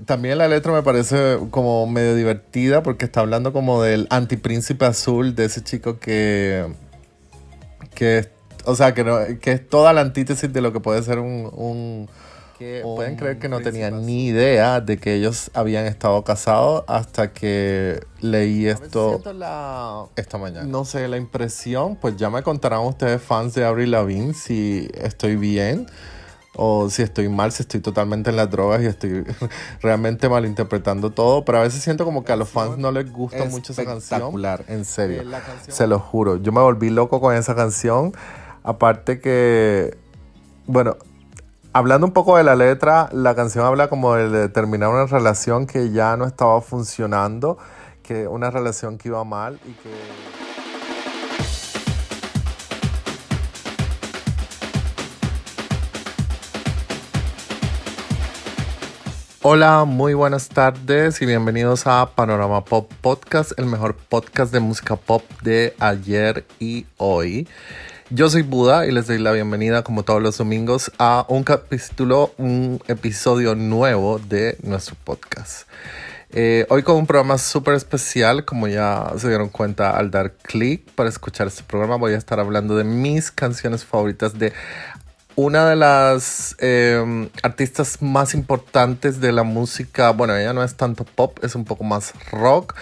También la letra me parece como medio divertida porque está hablando como del antipríncipe azul, de ese chico que o sea, que es toda la antítesis de lo que puede ser que pueden creer que no tenía ni idea de que ellos habían estado casados hasta que leí esto esta mañana. No sé, la impresión, pues ya me contarán ustedes fans de Avril Lavigne si estoy bien o si estoy mal, si estoy totalmente en las drogas y estoy realmente malinterpretando todo, pero a veces siento como que a los fans no les gusta mucho esa canción. Espectacular, en serio, se lo juro, yo me volví loco con esa canción, aparte que, bueno, hablando un poco de la letra, la canción habla como de terminar una relación que ya no estaba funcionando, que una relación que iba mal y que... Hola, muy buenas tardes y bienvenidos a Panorama Pop Podcast, el mejor podcast de música pop de ayer y hoy. Yo soy Buda y les doy la bienvenida, como todos los domingos, a un episodio nuevo de nuestro podcast. Hoy con un programa súper especial, como ya se dieron cuenta al dar clic para escuchar este programa, voy a estar hablando de mis canciones favoritas de una de las artistas más importantes de la música. Bueno, ella no es tanto pop, es un poco más rock.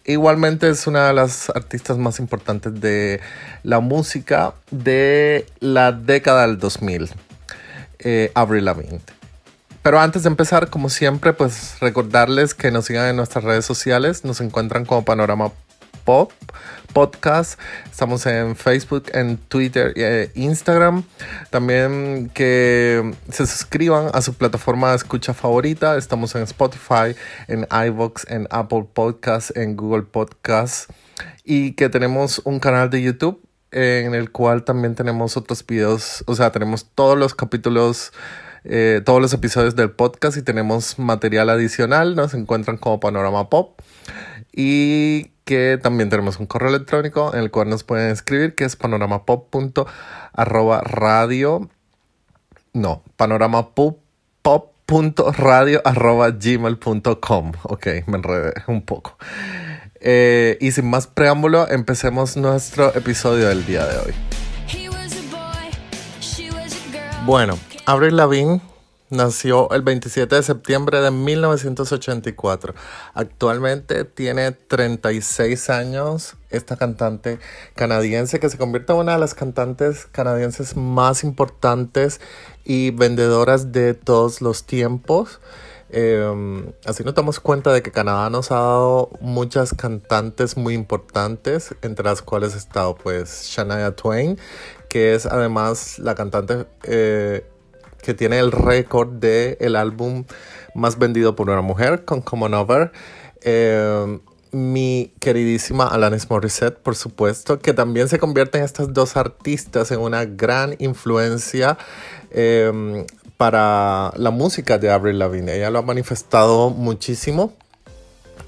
Igualmente es una de las artistas más importantes de la música de la década del 2000, Avril Lavigne. Pero antes de empezar, como siempre, pues recordarles que nos sigan en nuestras redes sociales. Nos encuentran como Panorama Pop Podcast. Estamos en Facebook, en Twitter e Instagram. También que se suscriban a su plataforma de escucha favorita. Estamos en Spotify, en iVoox, en Apple Podcasts, en Google Podcasts. Y que tenemos un canal de YouTube en el cual también tenemos otros videos. O sea, tenemos todos los capítulos, todos los episodios del podcast y tenemos material adicional. Nos encuentran como Panorama Pop. Y que también tenemos un correo electrónico en el cual nos pueden escribir, que es panoramapop.radio@gmail.com. Ok, me enredé un poco. Y sin más preámbulo, empecemos nuestro episodio del día de hoy. Bueno, Avril Lavigne nació el 27 de septiembre de 1984. Actualmente tiene 36 años. Esta cantante canadiense que se convierte en una de las cantantes canadienses más importantes y vendedoras de todos los tiempos. Así nos damos cuenta de que Canadá nos ha dado muchas cantantes muy importantes, entre las cuales ha estado pues Shania Twain, que es además la cantante que tiene el récord del álbum más vendido por una mujer con Come On Over. Mi queridísima Alanis Morissette, por supuesto, que también se convierten estas dos artistas en una gran influencia para la música de Avril Lavigne. Ella lo ha manifestado muchísimo.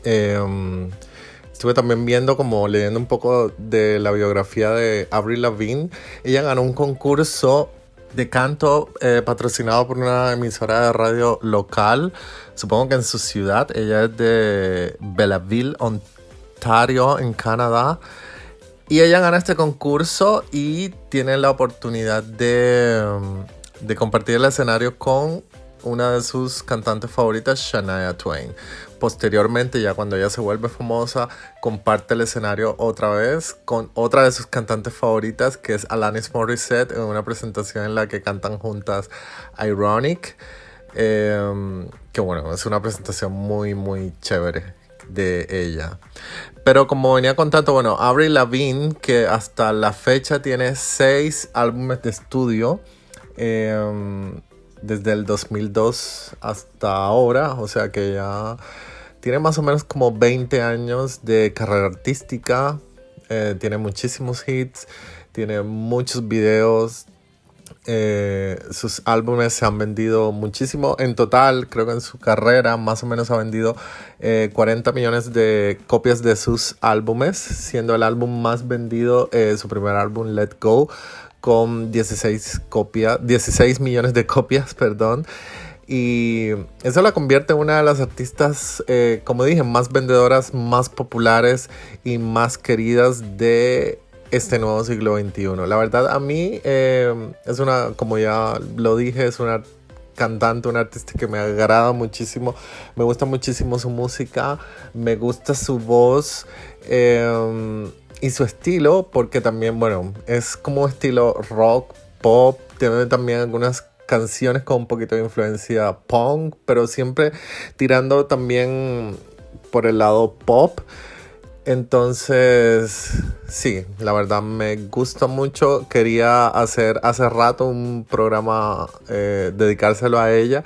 Estuve también leyendo un poco de la biografía de Avril Lavigne. Ella ganó un concurso de canto patrocinado por una emisora de radio local, supongo que en su ciudad. Ella es de Belleville, Ontario, en Canadá, y ella gana este concurso y tiene la oportunidad de compartir el escenario con una de sus cantantes favoritas, Shania Twain. Posteriormente, ya cuando ella se vuelve famosa, comparte el escenario otra vez con otra de sus cantantes favoritas, que es Alanis Morissette, en una presentación en la que cantan juntas Ironic. Que bueno, es una presentación muy, muy chévere de ella. Pero como venía contando, bueno, Avril Lavigne, que hasta la fecha tiene 6 álbumes de estudio, desde el 2002 hasta ahora, o sea que ya tiene más o menos como 20 años de carrera artística. Tiene muchísimos hits, tiene muchos videos. Sus álbumes se han vendido muchísimo. En total, creo que en su carrera más o menos ha vendido 40 millones de copias de sus álbumes, siendo el álbum más vendido su primer álbum, Let Go, con 16 millones de copias, perdón. Y eso la convierte en una de las artistas, como dije, más vendedoras, más populares y más queridas de este nuevo siglo XXI. La verdad, a mí es una, como ya lo dije, es una cantante, una artista que me agrada muchísimo. Me gusta muchísimo su música, me gusta su voz y su estilo, porque también, bueno, es como estilo rock, pop, tiene también algunas canciones con un poquito de influencia punk, pero siempre tirando también por el lado pop. Entonces, sí, la verdad me gusta mucho. Quería hacer hace rato un programa, dedicárselo a ella,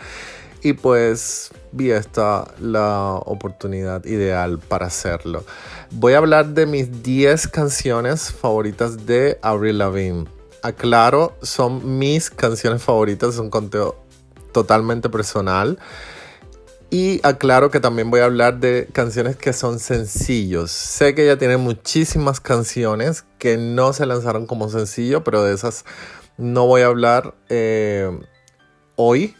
y pues vi esta la oportunidad ideal para hacerlo. Voy a hablar de mis 10 canciones favoritas de Avril Lavigne. Aclaro, son mis canciones favoritas, es un conteo totalmente personal. Y aclaro que también voy a hablar de canciones que son sencillos. Sé que ella tiene muchísimas canciones que no se lanzaron como sencillo, pero de esas no voy a hablar hoy.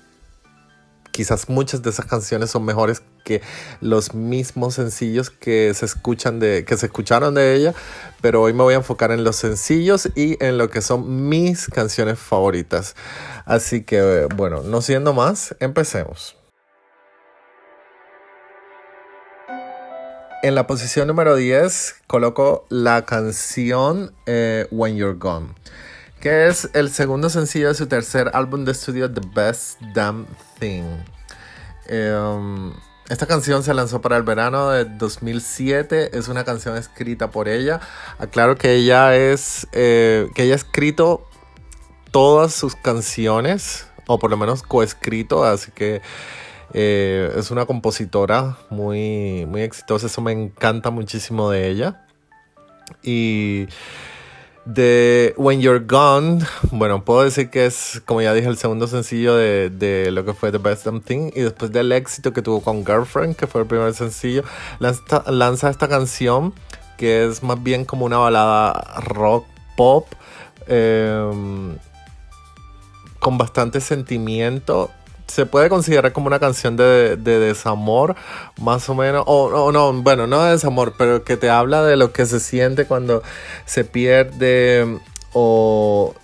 Quizás muchas de esas canciones son mejores que los mismos sencillos que se escucharon de ella, pero hoy me voy a enfocar en los sencillos y en lo que son mis canciones favoritas. Así que, bueno, no siendo más, empecemos. En la posición número 10 coloco la canción When You're Gone, que es el segundo sencillo de su tercer álbum de estudio The Best Damn Thing. Esta canción se lanzó para el verano de 2007. Es una canción escrita por ella. Aclaro que ella ha escrito todas sus canciones, o por lo menos coescrito, así que es una compositora muy, muy exitosa. Eso me encanta muchísimo de ella. Y de When You're Gone, bueno, puedo decir que es, como ya dije, el segundo sencillo de lo que fue The Best Damn Thing. Y después del éxito que tuvo con Girlfriend, que fue el primer sencillo, lanza esta canción que es más bien como una balada rock pop, con bastante sentimiento. Se puede considerar como una canción de desamor, más o menos. O no, bueno, no de desamor, pero que te habla de lo que se siente cuando se pierde, o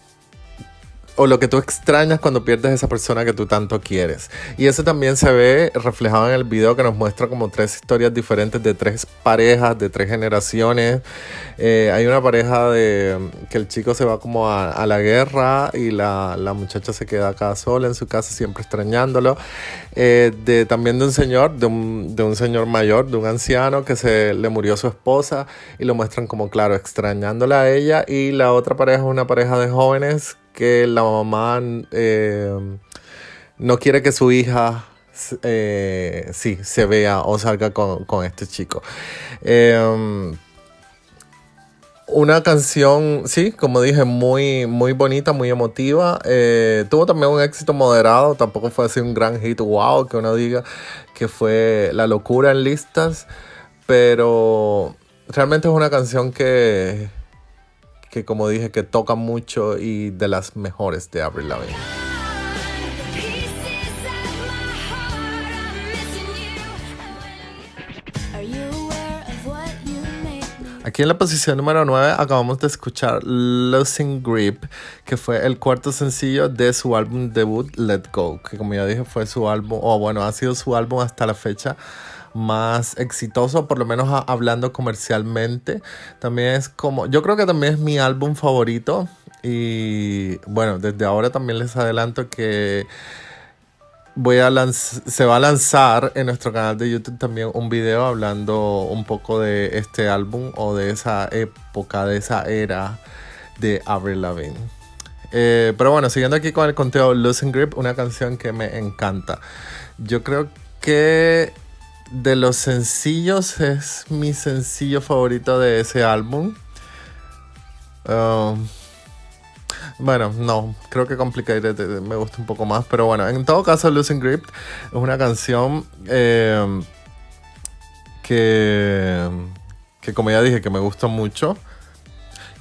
lo que tú extrañas cuando pierdes a esa persona que tú tanto quieres. Y eso también se ve reflejado en el video, que nos muestra como 3 historias diferentes de 3 parejas, de 3 generaciones. Hay una pareja que el chico se va como a la guerra y la muchacha se queda acá sola en su casa, siempre extrañándolo. También de un señor, de un señor mayor, de un anciano que se le murió su esposa, y lo muestran como, claro, extrañándola a ella. Y la otra pareja es una pareja de jóvenes que la mamá no quiere que su hija se vea o salga con este chico. Una canción, sí, como dije, muy, muy bonita, muy emotiva. Tuvo también un éxito moderado, tampoco fue así un gran hit, wow, que uno diga que fue la locura en listas, pero realmente es una canción que como dije, que toca mucho y de las mejores de Avril Lavigne. Aquí en la posición número 9 acabamos de escuchar Losing Grip, que fue el cuarto sencillo de su álbum debut Let Go, que como ya dije fue su álbum, ha sido su álbum hasta la fecha más exitoso, por lo menos hablando comercialmente. También es como, yo creo que también es mi álbum favorito. Y bueno, desde ahora también les adelanto que se va a lanzar en nuestro canal de YouTube también un video hablando un poco de este álbum, o de esa época, de esa era de Avril Lavigne. Pero bueno, siguiendo aquí con el conteo, Losing Grip, una canción que me encanta. Yo creo que de los sencillos es mi sencillo favorito de ese álbum. Bueno, no, creo que Complicated me gusta un poco más, pero bueno, en todo caso Losing Grip es una canción que como ya dije, que me gusta mucho,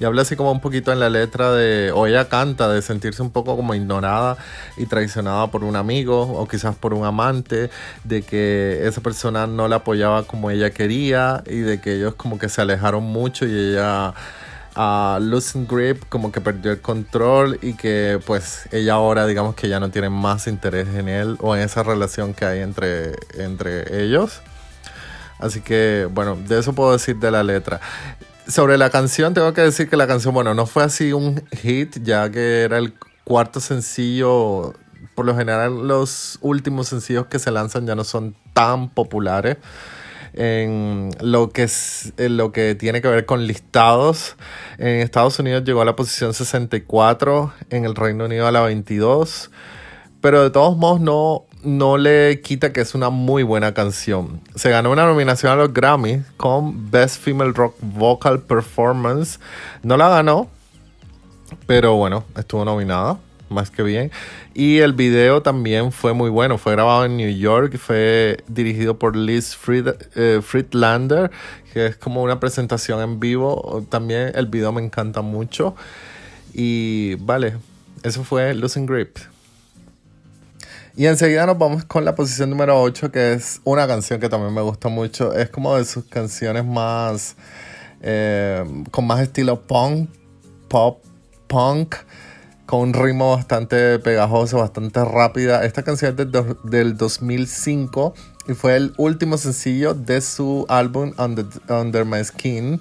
Y habla así como un poquito en la letra o ella canta de sentirse un poco como ignorada y traicionada por un amigo o quizás por un amante, de que esa persona no la apoyaba como ella quería y de que ellos como que se alejaron mucho y ella losing grip, como que perdió el control y que pues ella ahora digamos que ya no tiene más interés en él o en esa relación que hay entre ellos. Así que bueno, de eso puedo decir de la letra. Sobre la canción tengo que decir que la canción, bueno, no fue así un hit, ya que era el cuarto sencillo. Por lo general los últimos sencillos que se lanzan ya no son tan populares en lo que tiene que ver con listados. En Estados Unidos llegó a la posición 64, en el Reino Unido a la 22, pero de todos modos no le quita que es una muy buena canción. Se ganó una nominación a los Grammy con Best Female Rock Vocal Performance. No la ganó, pero bueno, estuvo nominada, más que bien. Y el video también fue muy bueno. Fue grabado en New York, fue dirigido por Liz Friedlander, que es como una presentación en vivo. También el video me encanta mucho. Y vale, eso fue Losing Grip. Y enseguida nos vamos con la posición número 8, que es una canción que también me gusta mucho. Es como de sus canciones más con más estilo pop, punk, con un ritmo bastante pegajoso, bastante rápida. Esta canción es del 2005 y fue el último sencillo de su álbum Under My Skin.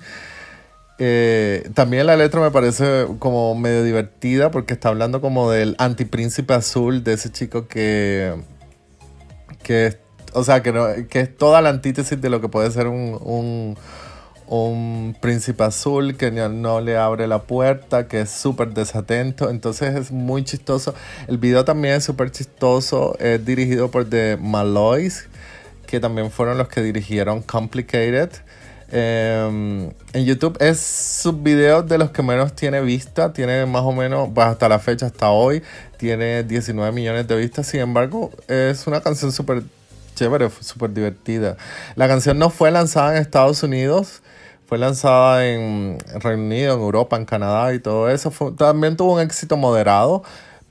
También la letra me parece como medio divertida porque está hablando como del antipríncipe azul, de ese chico o sea, que es toda la antítesis de lo que puede ser un príncipe azul, que no le abre la puerta, que es súper desatento. Entonces es muy chistoso. El video también es súper chistoso. Es dirigido por The Malloys, que también fueron los que dirigieron Complicated. En YouTube es sus videos de los que menos tiene vista. Tiene más o menos, pues hasta la fecha, hasta hoy, tiene 19 millones de vistas. Sin embargo, es una canción súper chévere, súper divertida. La canción no fue lanzada en Estados Unidos. Fue lanzada en Reino Unido, en Europa, en Canadá y todo eso. También tuvo un éxito moderado,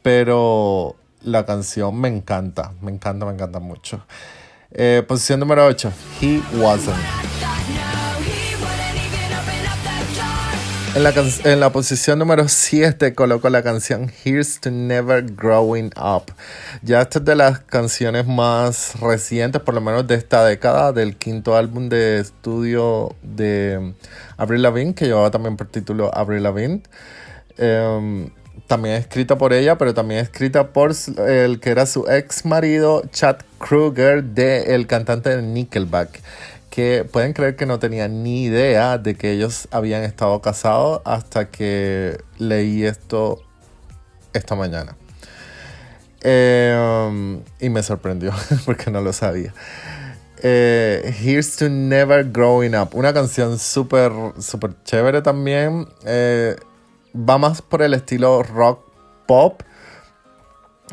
pero la canción me encanta mucho. Posición número 8, He Wasn't. En la posición número 7 coloco la canción Here's to Never Growing Up. Ya esta es de las canciones más recientes, por lo menos de esta década, del quinto álbum de estudio de Avril Lavigne, que llevaba también por título Avril Lavigne. También escrita por ella, pero también escrita por el que era su ex marido, Chad Kroeger, el cantante de Nickelback. Que pueden creer que no tenía ni idea de que ellos habían estado casados hasta que leí esto esta mañana. Y me sorprendió porque no lo sabía. Here's to Never Growing Up, una canción súper chévere también. Va más por el estilo rock pop.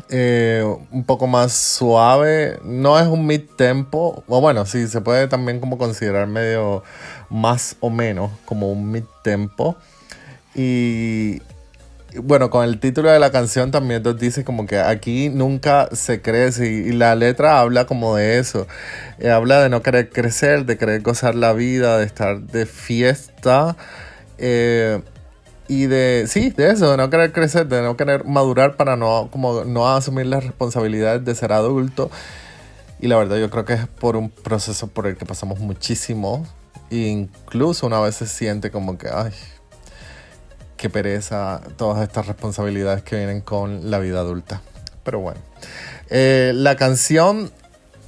Un poco más suave, no es un mid-tempo, o bueno, sí, se puede también como considerar medio más o menos como un mid-tempo. Y bueno, con el título de la canción también nos dice como que aquí nunca se crece, y la letra habla como de eso. Habla de no querer crecer, de querer gozar la vida, de estar de fiesta. Y de eso, de no querer crecer, de no querer madurar para no asumir las responsabilidades de ser adulto. Y la verdad yo creo que es por un proceso por el que pasamos muchísimo. E incluso una vez se siente como que, ay, qué pereza todas estas responsabilidades que vienen con la vida adulta. Pero bueno, la canción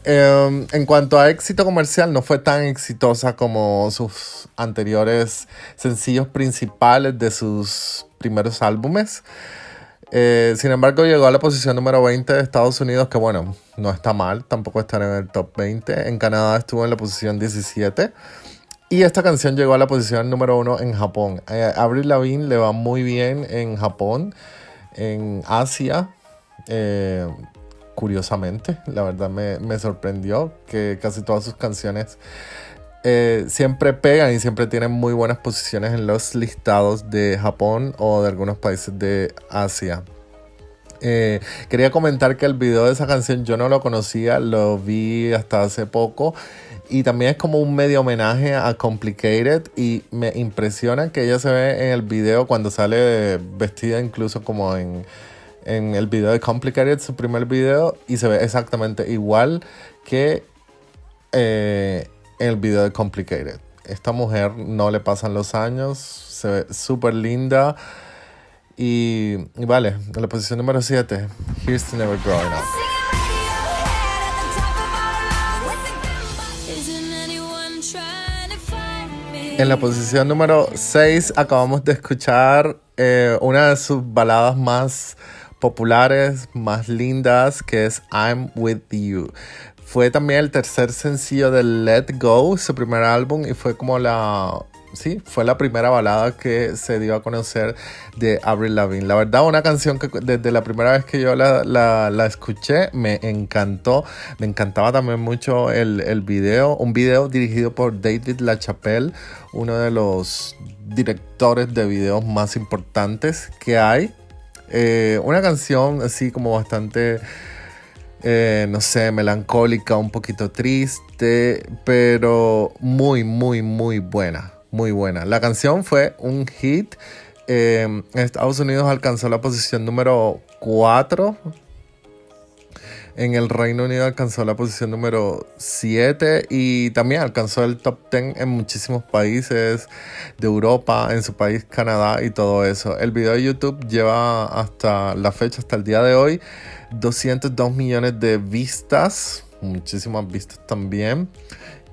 en cuanto a éxito comercial no fue tan exitosa como sus anteriores sencillos principales de sus primeros álbumes. Sin embargo, llegó a la posición número 20 de Estados Unidos, que bueno, no está mal, tampoco estar en el top 20. En Canadá estuvo en la posición 17. Y esta canción llegó a la posición número 1 en Japón. Avril Lavigne le va muy bien en Japón, en Asia. Curiosamente, la verdad me sorprendió que casi todas sus canciones siempre pegan y siempre tienen muy buenas posiciones en los listados de Japón o de algunos países de Asia. Quería comentar que el video de esa canción yo no lo conocía, lo vi hasta hace poco y también es como un medio homenaje a Complicated y me impresiona que ella se ve en el video cuando sale vestida incluso como en el video de Complicated, su primer video, y se ve exactamente igual que en el video de Complicated. Esta mujer no le pasan los años, se ve súper linda. Y vale, en la posición número 7, Here's to Never Growing Up. En la posición número 6 acabamos de escuchar una de sus baladas más populares, más lindas, que es I'm With You. Fue también el tercer sencillo de Let Go, su primer álbum, y fue como fue la primera balada que se dio a conocer de Avril Lavigne. La verdad, una canción que desde la primera vez que yo la escuché me encantó. Me encantaba también mucho el video. Un video dirigido por David LaChapelle, uno de los directores de videos más importantes que hay. Una canción así como bastante... no sé, melancólica, un poquito triste, pero muy, muy, muy buena. Muy buena. La canción fue un hit. En Estados Unidos alcanzó la posición número 4. En el Reino Unido alcanzó la posición número 7 y también alcanzó el top 10 en muchísimos países de Europa, en su país Canadá y todo eso. El video de YouTube lleva hasta la fecha, hasta el día de hoy, 202 millones de vistas, muchísimas vistas también.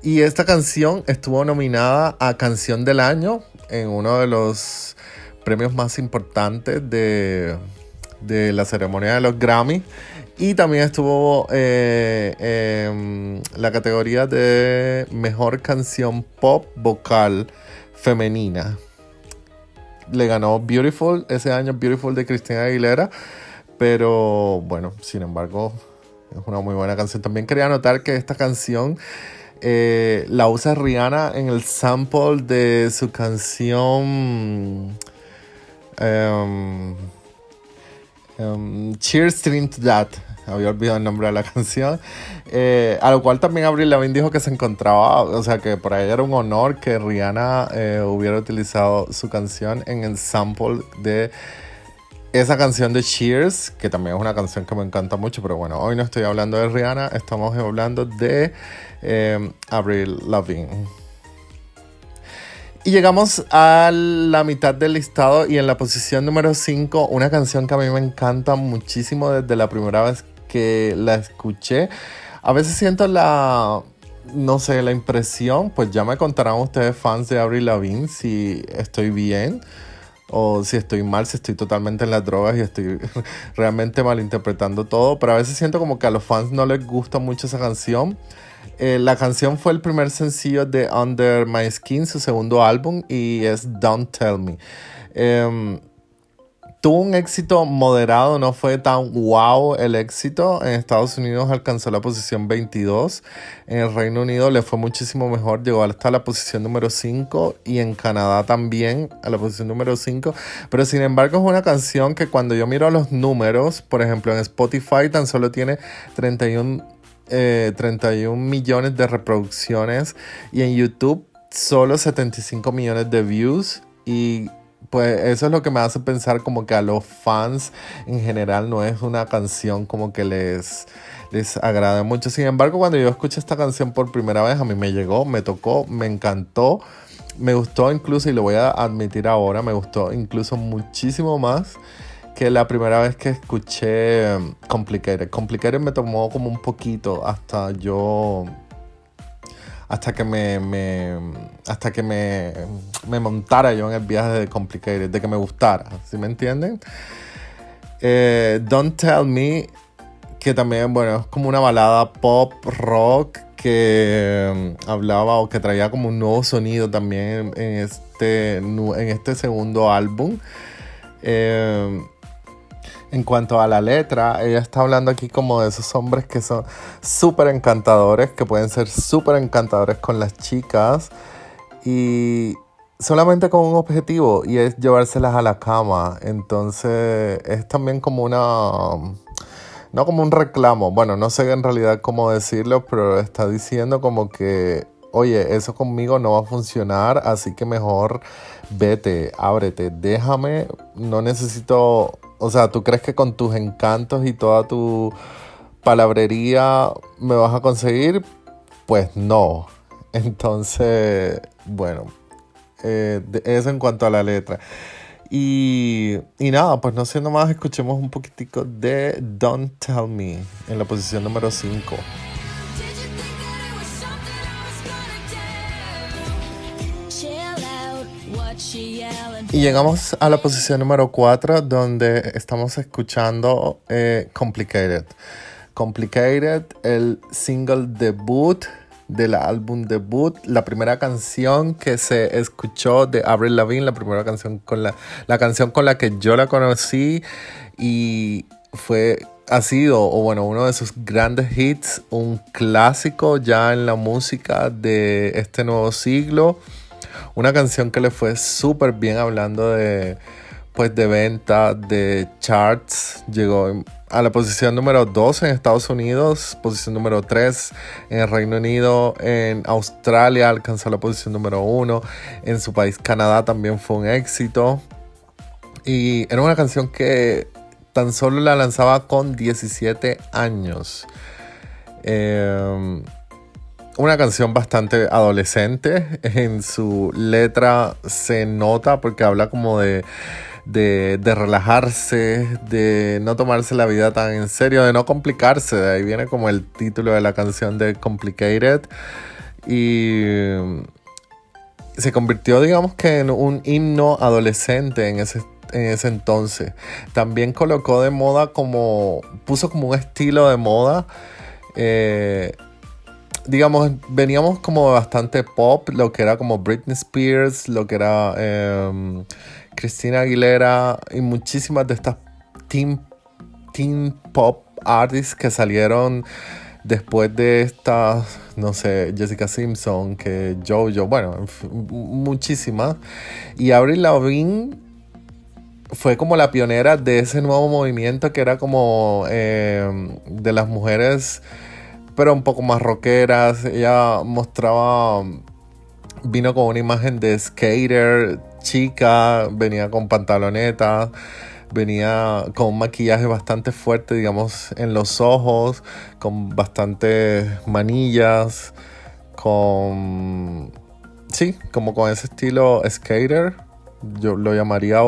Y esta canción estuvo nominada a Canción del Año en uno de los premios más importantes de la ceremonia de los Grammy. Y también estuvo en la categoría de Mejor Canción Pop Vocal Femenina. Le ganó Beautiful ese año, Beautiful de Christina Aguilera. Pero bueno, sin embargo, es una muy buena canción. También quería anotar que esta canción... la usa Rihanna en el sample de su canción Cheers to That. Había olvidado el nombre de la canción. A lo cual también Avril Lavigne dijo que se encontraba, o sea que por ahí era un honor que Rihanna hubiera utilizado su canción en el sample de esa canción de Cheers, que también es una canción que me encanta mucho, pero bueno, hoy no estoy hablando de Rihanna, estamos hablando de Avril Lavigne. Y llegamos a la mitad del listado y en la posición número 5, una canción que a mí me encanta muchísimo desde la primera vez que la escuché. A veces siento la impresión, pues ya me contarán ustedes fans de Avril Lavigne si estoy bien o si estoy mal, si estoy totalmente en las drogas y estoy realmente malinterpretando todo, pero a veces siento como que a los fans no les gusta mucho esa canción. La canción fue el primer sencillo de Under My Skin, su segundo álbum, y es Don't Tell Me. Tuvo un éxito moderado, no fue tan wow el éxito. En Estados Unidos alcanzó la posición 22. En el Reino Unido le fue muchísimo mejor, llegó hasta la posición número 5 y en Canadá también a la posición número 5. Pero sin embargo es una canción que cuando yo miro los números, por ejemplo en Spotify tan solo tiene 31 millones de reproducciones y en YouTube solo 75 millones de views y pues eso es lo que me hace pensar como que a los fans en general no es una canción como que les agrada mucho. Sin embargo, cuando yo escuché esta canción por primera vez, a mí me llegó, me tocó, me encantó, me gustó incluso, y lo voy a admitir ahora, me gustó incluso muchísimo más que la primera vez que escuché Complicated. Complicated me tomó como un poquito hasta que me montara yo en el viaje de Complicated, de que me gustara, ¿sí me entienden? Don't Tell Me, que también, bueno, es como una balada pop rock que hablaba o que traía como un nuevo sonido también en este segundo álbum. En cuanto a la letra, ella está hablando aquí como de esos hombres que son súper encantadores, que pueden ser súper encantadores con las chicas y solamente con un objetivo y es llevárselas a la cama. Entonces es también como no como un reclamo, bueno, no sé en realidad cómo decirlo, pero está diciendo como que, oye, eso conmigo no va a funcionar, así que mejor vete, ábrete, déjame, no necesito, o sea, ¿tú crees que con tus encantos y toda tu palabrería me vas a conseguir? Pues no. Entonces, bueno, eso en cuanto a la letra. Y nada, pues no siendo más, escuchemos un poquitico de Don't Tell Me en la posición número 5. Y llegamos a la posición número 4, donde estamos escuchando Complicated. Complicated, el single debut del álbum debut, la primera canción que se escuchó de Avril Lavigne, la primera canción la canción con la que yo la conocí y ha sido, o bueno, uno de sus grandes hits, un clásico ya en la música de este nuevo siglo. Una canción que le fue súper bien hablando pues de venta, de charts. Llegó a la posición número 2 en Estados Unidos, posición número 3 en el Reino Unido, en Australia alcanzó la posición número 1, en su país Canadá también fue un éxito. Y era una canción que tan solo la lanzaba con 17 años. Una canción bastante adolescente. En su letra se nota porque habla como de relajarse, de no tomarse la vida tan en serio, de no complicarse. De ahí viene como el título de la canción de Complicated. Y se convirtió, digamos que en un himno adolescente en ese entonces. También colocó de moda puso como un estilo de moda. Digamos, veníamos como bastante pop, lo que era como Britney Spears, lo que era Christina Aguilera y muchísimas de estas teen pop artists que salieron después de estas, no sé, Jessica Simpson, que JoJo, bueno, muchísimas. Y Avril Lavigne fue como la pionera de ese nuevo movimiento que era como de las mujeres, pero un poco más rockeras. Ella vino con una imagen de skater, chica, venía con pantalonetas, venía con un maquillaje bastante fuerte, digamos, en los ojos, con bastantes manillas, sí, como con ese estilo skater. Yo lo llamaría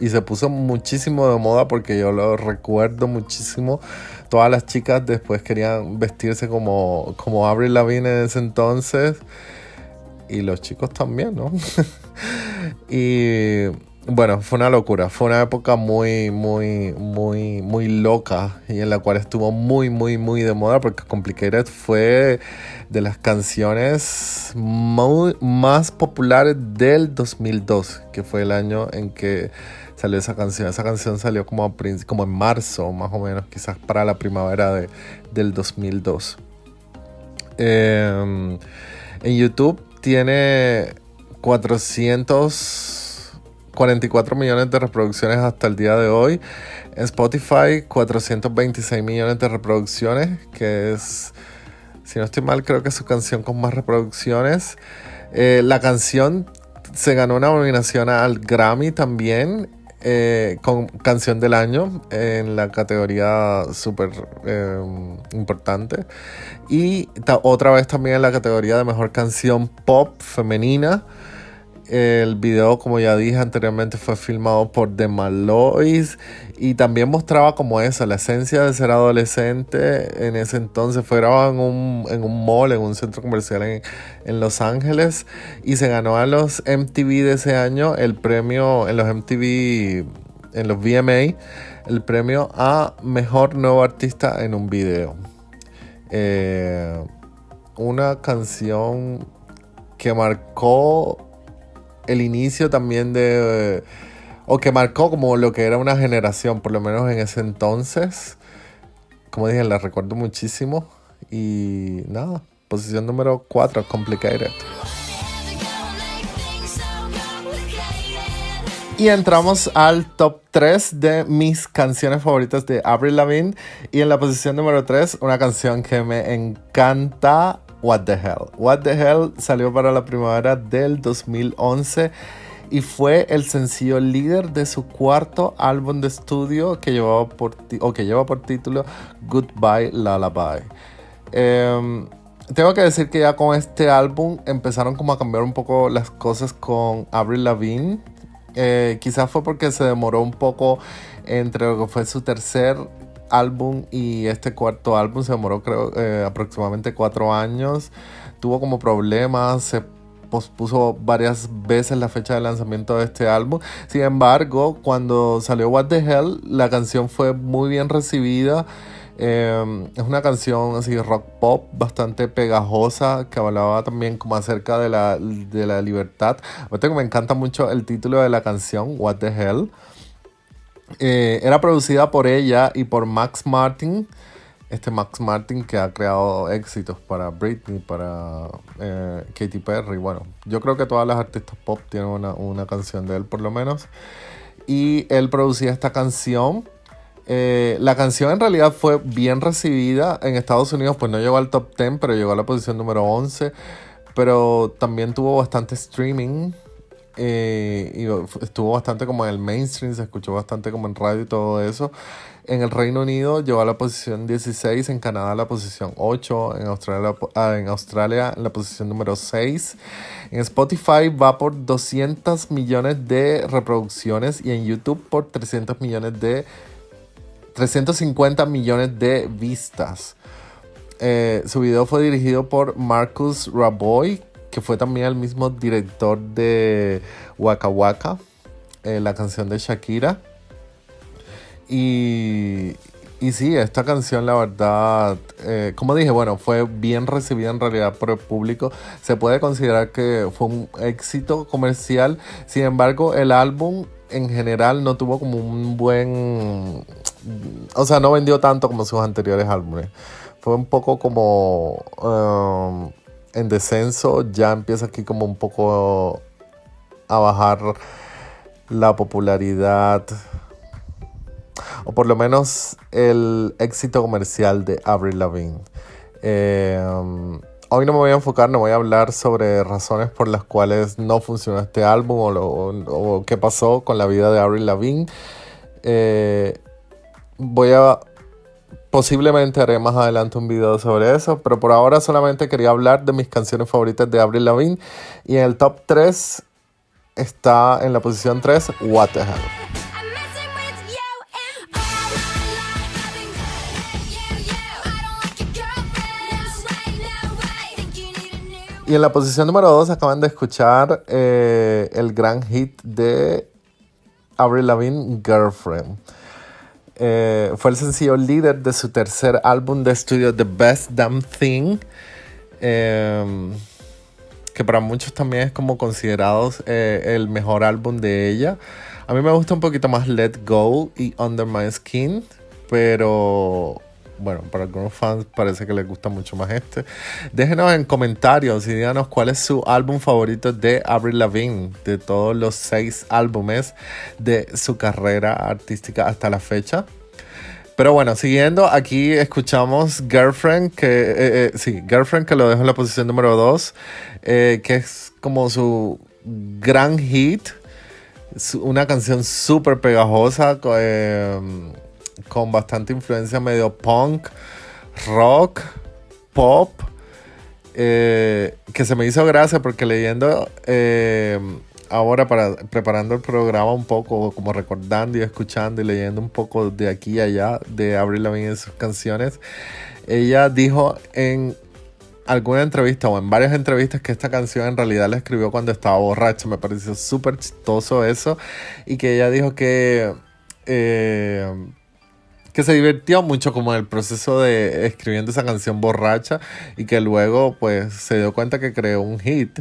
y se puso muchísimo de moda porque yo lo recuerdo muchísimo. Todas las chicas después querían vestirse como Avril Lavigne en ese entonces y los chicos también, ¿no? Y bueno, fue una locura, fue una época muy, muy, muy, muy loca y en la cual estuvo muy, muy, muy de moda porque Complicated fue de las canciones más populares del 2002, que fue el año en que salió esa canción. Esa canción salió como en marzo, más o menos, quizás para la primavera del 2002. En YouTube tiene 444 millones de reproducciones hasta el día de hoy. En Spotify, 426 millones de reproducciones, que es, si no estoy mal, creo que es su canción con más reproducciones. La canción se ganó una nominación al Grammy también, con Canción del Año en la categoría súper importante. Y otra vez también en la categoría de Mejor Canción Pop Femenina. El video, como ya dije anteriormente, fue filmado por The Malois y también mostraba como eso, la esencia de ser adolescente en ese entonces. Fue grabado en un mall, en un centro comercial en Los Ángeles y se ganó a los MTV de ese año el premio en los MTV, en los VMA, el premio a Mejor Nuevo Artista en un Video. Una canción que marcó el inicio también de o que marcó como lo que era una generación, por lo menos en ese entonces. Como dije, la recuerdo muchísimo. Y nada, posición número 4, Complicated. Y entramos al top 3 de mis canciones favoritas de Avril Lavigne. Y en la posición número 3, una canción que me encanta, What the Hell. What the Hell salió para la primavera del 2011 y fue el sencillo líder de su cuarto álbum de estudio que lleva por título Goodbye Lullaby. Tengo que decir que ya con este álbum empezaron como a cambiar un poco las cosas con Avril Lavigne. Quizás fue porque se demoró un poco entre lo que fue su tercer álbum y este cuarto álbum. Se demoró creo aproximadamente 4 años. Tuvo como problemas, se pospuso varias veces la fecha de lanzamiento de este álbum. Sin embargo, cuando salió What the Hell, la canción fue muy bien recibida. Es una canción así rock pop bastante pegajosa que hablaba también como acerca de la libertad. Me encanta mucho el título de la canción, What the Hell. Era producida por ella y por Max Martin. Max Martin que ha creado éxitos para Britney, para Katy Perry. Bueno, yo creo que todas las artistas pop tienen una canción de él por lo menos. Y él producía esta canción. La canción en realidad fue bien recibida en Estados Unidos, pues no llegó al top 10, pero llegó a la posición número 11. Pero también tuvo bastante streaming. Y estuvo bastante como en el mainstream, se escuchó bastante como en radio y todo eso. En el Reino Unido llegó a la posición 16, en Canadá a la posición 8, en Australia en la posición número 6. En Spotify va por 200 millones de reproducciones y en YouTube por 350 millones de vistas. Su video fue dirigido por Marcus Raboy, que fue también el mismo director de Waka Waka, la canción de Shakira. Y sí, esta canción la verdad, como dije, bueno, fue bien recibida en realidad por el público. Se puede considerar que fue un éxito comercial. Sin embargo, el álbum en general no tuvo como un buen... O sea, no vendió tanto como sus anteriores álbumes. Fue un poco como... en descenso, ya empieza aquí como un poco a bajar la popularidad o por lo menos el éxito comercial de Avril Lavigne. Hoy no me voy a enfocar, no voy a hablar sobre razones por las cuales no funcionó este álbum o qué pasó con la vida de Avril Lavigne. Posiblemente haré más adelante un video sobre eso, pero por ahora solamente quería hablar de mis canciones favoritas de Avril Lavigne. Y en el top 3 está en la posición 3, What the Hell. Y en la posición número 2 acaban de escuchar el gran hit de Avril Lavigne, Girlfriend. Fue el sencillo líder de su tercer álbum de estudio, The Best Damn Thing, que para muchos también es como considerado el mejor álbum de ella. A mí me gusta un poquito más Let Go y Under My Skin, pero bueno, para algunos fans parece que les gusta mucho más este. Déjenos en comentarios y díganos cuál es su álbum favorito de Avril Lavigne, de todos los 6 álbumes de su carrera artística hasta la fecha. Pero bueno, siguiendo, aquí escuchamos Girlfriend, Girlfriend, que lo dejo en la posición número 2, que es como su gran hit, una canción súper pegajosa, con bastante influencia medio punk, rock, pop, que se me hizo gracia porque leyendo ahora preparando el programa un poco, como recordando y escuchando y leyendo un poco de aquí y allá de Avril Lavigne en sus canciones, ella dijo en alguna entrevista o en varias entrevistas que esta canción en realidad la escribió cuando estaba borracha. Me pareció súper chistoso eso, y que ella dijo que se divirtió mucho como en el proceso de escribiendo esa canción borracha, y que luego pues se dio cuenta que creó un hit.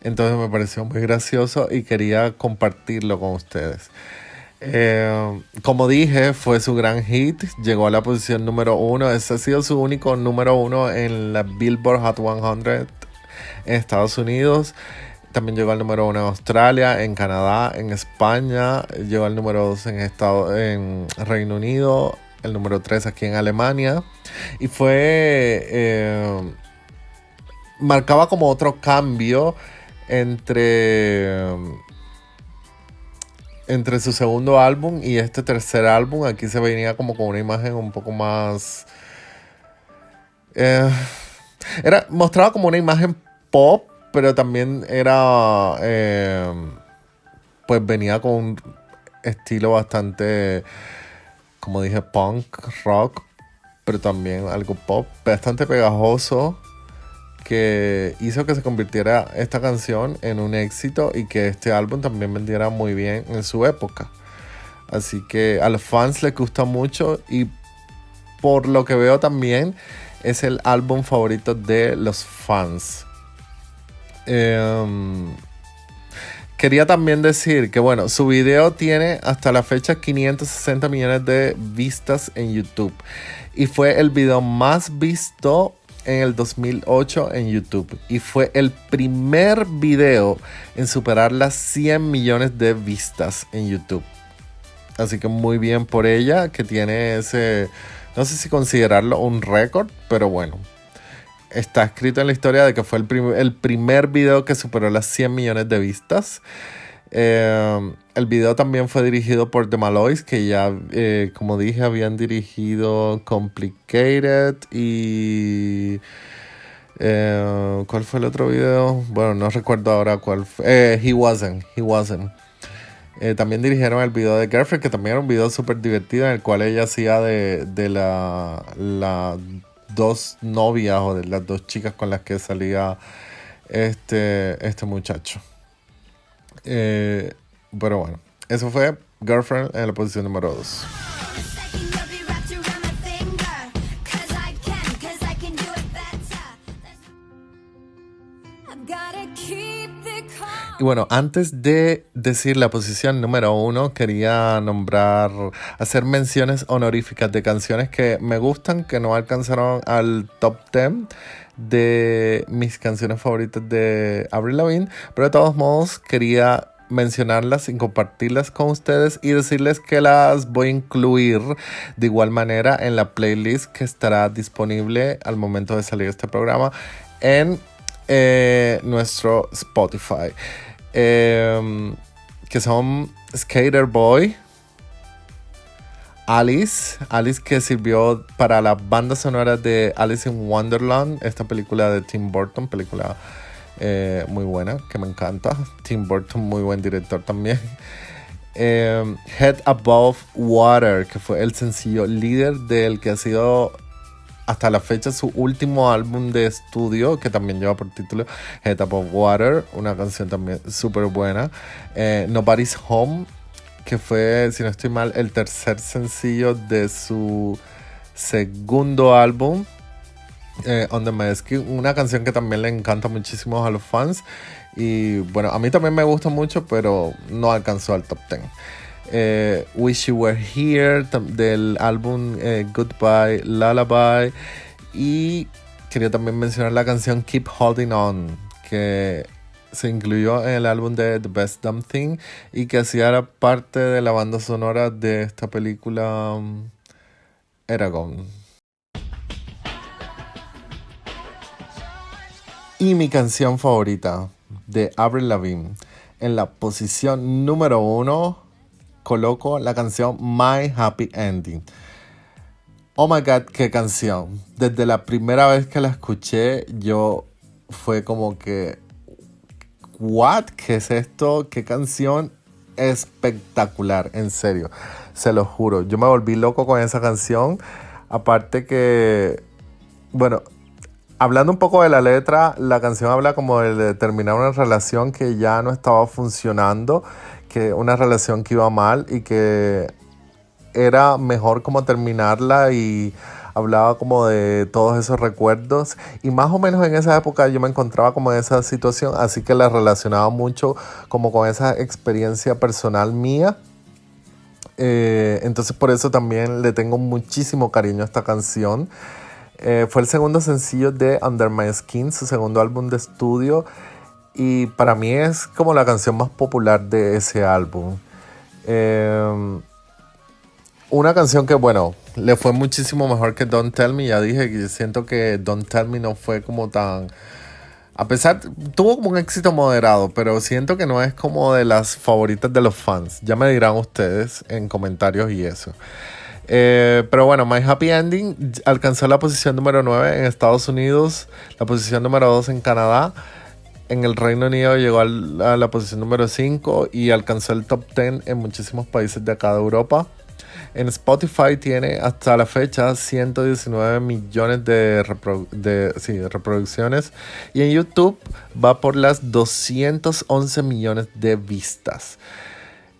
Entonces me pareció muy gracioso y quería compartirlo con ustedes. Como dije, fue su gran hit, llegó a la posición número 1. Ese ha sido su único número 1 en la Billboard Hot 100 en Estados Unidos. También llegó al número 1 en Australia, en Canadá, en España. Llegó al número 2 en Reino Unido, el número 3 aquí en Alemania. Y marcaba como otro cambio entre su segundo álbum y este tercer álbum. Aquí se venía como con una imagen un poco más... mostraba como una imagen pop, pero también pues venía con un estilo bastante, como dije, punk, rock, pero también algo pop, bastante pegajoso, que hizo que se convirtiera esta canción en un éxito y que este álbum también vendiera muy bien en su época. Así que a los fans les gusta mucho y por lo que veo también es el álbum favorito de los fans. Quería también decir que bueno, su video tiene hasta la fecha 560 millones de vistas en YouTube y fue el video más visto en el 2008 en YouTube y fue el primer video en superar las 100 millones de vistas en YouTube. Así que muy bien por ella, que tiene ese, no sé si considerarlo un récord, pero bueno, está escrito en la historia de que fue el primer video que superó las 100 millones de vistas. El video también fue dirigido por The Maloys, que ya, como dije, habían dirigido Complicated y... ¿cuál fue el otro video? Bueno, no recuerdo ahora cuál fue. He Wasn't. También dirigieron el video de Girlfriend, que también era un video súper divertido, en el cual ella hacía de la dos novias o de las dos chicas con las que salía este muchacho. Pero bueno, eso fue Girlfriend en la posición número 2. Y bueno, antes de decir la posición número 1, quería hacer menciones honoríficas de canciones que me gustan, que no alcanzaron al top 10 de mis canciones favoritas de Avril Lavigne, pero de todos modos quería mencionarlas y compartirlas con ustedes y decirles que las voy a incluir de igual manera en la playlist que estará disponible al momento de salir este programa en nuestro Spotify, que son Skater Boy, Alice que sirvió para la banda sonora de Alice in Wonderland, esta película de Tim Burton, película muy buena, que me encanta. Tim Burton, muy buen director también. Head Above Water, que fue el sencillo líder del que ha sido hasta la fecha su último álbum de estudio, que también lleva por título Head Above Water, una canción también súper buena. Nobody's Home, que fue, si no estoy mal, el tercer sencillo de su segundo álbum, On The Mask, una canción que también le encanta muchísimo a los fans y bueno, a mí también me gusta mucho, pero no alcanzó al top 10. Wish You Were Here del álbum Goodbye Lullaby, y quería también mencionar la canción Keep Holding On, que se incluyó en el álbum de The Best Damn Thing y que hacía parte de la banda sonora de esta película Eragon. Y mi canción favorita de Avril Lavigne, en la posición número 1 coloco la canción My Happy Ending. Oh my God, qué canción. Desde la primera vez que la escuché, yo fue como que, ¿what? ¿Qué es esto? ¿Qué canción espectacular? En serio, se lo juro. Yo me volví loco con esa canción. Aparte que, bueno, hablando un poco de la letra, la canción habla como de terminar una relación que ya no estaba funcionando, que una relación que iba mal y que era mejor como terminarla, y hablaba como de todos esos recuerdos, y más o menos en esa época yo me encontraba como en esa situación, así que la relacionaba mucho como con esa experiencia personal mía. Entonces por eso también le tengo muchísimo cariño a esta canción. Fue el segundo sencillo de Under My Skin, su segundo álbum de estudio. Y para mí es como la canción más popular de ese álbum. Una canción que, bueno, le fue muchísimo mejor que Don't Tell Me. Ya dije que siento que Don't Tell Me no fue como tan... A pesar, tuvo como un éxito moderado, pero siento que no es como de las favoritas de los fans. Ya me dirán ustedes en comentarios y eso. Pero bueno, My Happy Ending alcanzó la posición número 9 en Estados Unidos, la posición número 2 en Canadá. En el Reino Unido llegó a la posición número 5 y alcanzó el top 10 en muchísimos países de acá de Europa. En Spotify tiene hasta la fecha 119 millones de reproducciones. Y en YouTube va por las 211 millones de vistas.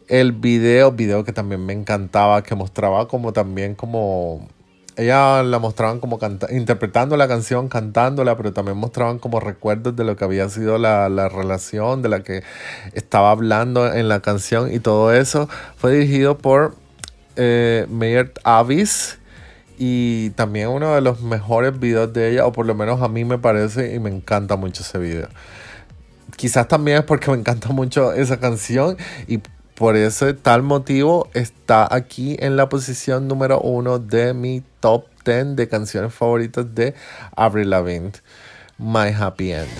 El video que también me encantaba, que mostraba como también como... Ella la mostraban como interpretando la canción, cantándola, pero también mostraban como recuerdos de lo que había sido la relación, de la que estaba hablando en la canción y todo eso. Fue dirigido por Mayer Avis y también uno de los mejores videos de ella, o por lo menos a mí me parece, y me encanta mucho ese video. Quizás también es porque me encanta mucho esa canción y por ese tal motivo está aquí en la posición número 1 de mi top 10 de canciones favoritas de Avril Lavigne, My Happy Ending.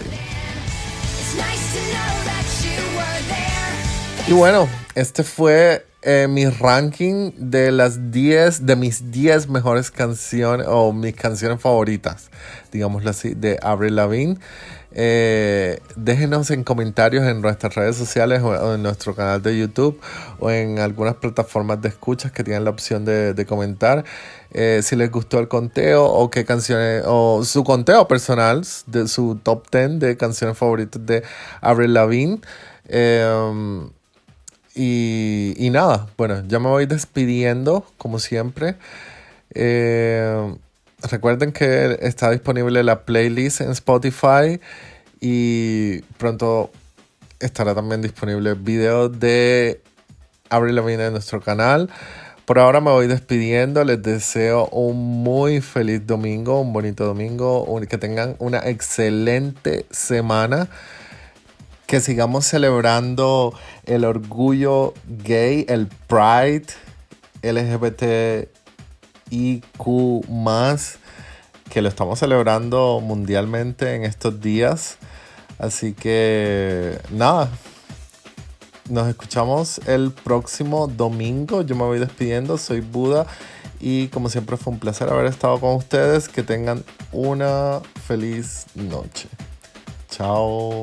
Y bueno, este fue mi ranking de mis 10 mejores canciones o mis canciones favoritas, digámoslo así, de Avril Lavigne. Déjenos en comentarios en nuestras redes sociales o en nuestro canal de YouTube o en algunas plataformas de escuchas que tienen la opción de comentar si les gustó el conteo o qué canciones o su conteo personal de su top 10 de canciones favoritas de Avril Lavigne. Y nada, bueno, ya me voy despidiendo como siempre. Recuerden que está disponible la playlist en Spotify y pronto estará también disponible el video de Avril Lavigne en nuestro canal. Por ahora me voy despidiendo, les deseo un muy feliz domingo, un bonito domingo, que tengan una excelente semana, que sigamos celebrando el orgullo gay, el Pride, LGBTIQ+, que lo estamos celebrando mundialmente en estos días. Así que nada, nos escuchamos el próximo domingo. Yo me voy despidiendo, soy Buda y como siempre fue un placer haber estado con ustedes. Que tengan una feliz noche. Chao.